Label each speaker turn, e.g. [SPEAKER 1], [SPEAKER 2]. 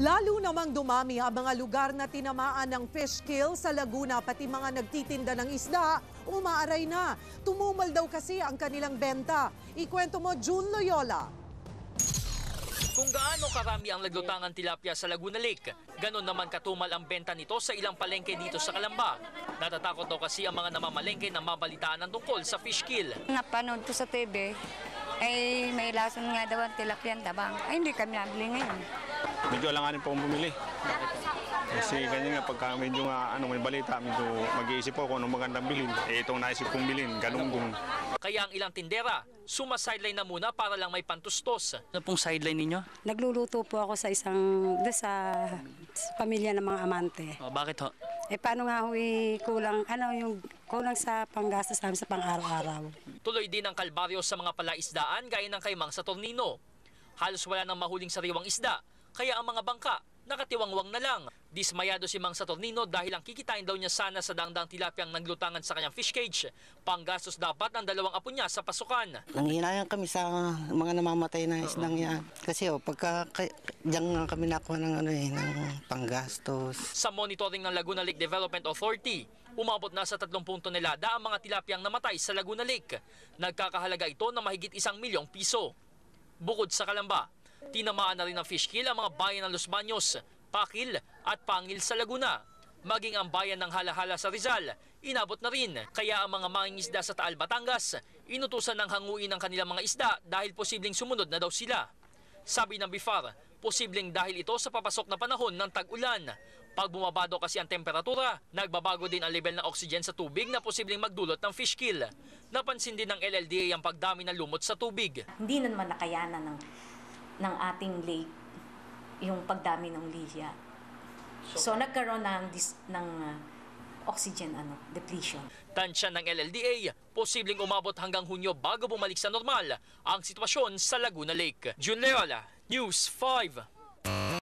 [SPEAKER 1] Lalo namang dumami ang mga lugar na tinamaan ng fish kill sa Laguna, pati mga nagtitinda ng isda, umaaray na. Tumumal daw kasi ang kanilang benta. Ikwento mo, June Loyola.
[SPEAKER 2] Kung gaano karami ang laglutangan tilapia sa Laguna Lake, ganon naman katumal ang benta nito sa ilang palengke dito sa Calamba. Natatakot daw kasi ang mga namamalengke na mabalitaan ng tungkol sa fish kill.
[SPEAKER 3] Napanood ko sa TV, ay may lason nga daw ang tilapia ang tabang. Ay hindi kami nabili ngayon.
[SPEAKER 4] Medyo alanganin po akong bumili. Kasi ganyan nga, pagka medyo may balita, medyo mag-iisip po kung anong magandang bilhin. Itong naisip kong bilhin, ganunggong.
[SPEAKER 2] Kaya ang ilang tindera, suma-sideline na muna para lang may pantustos.
[SPEAKER 5] Ano pong sideline ninyo?
[SPEAKER 3] Nagluluto po ako sa sa pamilya ng mga amante.
[SPEAKER 5] Bakit ho?
[SPEAKER 3] Paano nga kulang sa panggastos namin sa pang-araw-araw.
[SPEAKER 2] Tuloy din ang kalbaryo sa mga palaisdaan gaya ng kay Mang Saturnino. Halos wala nang mahuling sariwang isda, kaya ang mga bangka nakatiwangwang na lang. Dismayado si Mang Saturnino dahil ang kikitain daw niya sana sa dangdang tilapiyang naglutangan sa kanyang fish cage. Panggastos dapat ng 2 apo niya sa pasukan.
[SPEAKER 6] Nanghihinayang kami sa mga namamatay na isdang yan. Kasi pagka diyan nga kami nakuha ng ng panggastos.
[SPEAKER 2] Sa monitoring ng Laguna Lake Development Authority, umabot na sa 30 tonelada ang mga tilapiyang namatay sa Laguna Lake. Nagkakahalaga ito ng mahigit 1 milyong piso. Bukod sa Calamba, tinamaan na rin ng fish kill ang mga bayan ng Los Baños, Pakil at Pangil sa Laguna. Maging ang bayan ng Halahala sa Rizal, inabot na rin. Kaya ang mga mangingisda sa Taal, Batangas, inutusan ng hanguin ang kanilang mga isda dahil posibleng sumunod na daw sila. Sabi ng BIFAR, posibleng dahil ito sa papasok na panahon ng tag-ulan. Pag bumaba daw kasi ang temperatura, nagbabago din ang level ng oxygen sa tubig na posibleng magdulot ng fish kill. Napansin din ng LLDA ang pagdami ng lumot sa tubig.
[SPEAKER 7] Hindi naman nakayanan ng ating lake yung pagdami ng liya. So nagkaroon ng oxygen depletion.
[SPEAKER 2] Tansya ng LLDA, posibleng umabot hanggang Hunyo bago bumalik sa normal ang sitwasyon sa Laguna Lake. June Loyola, News 5.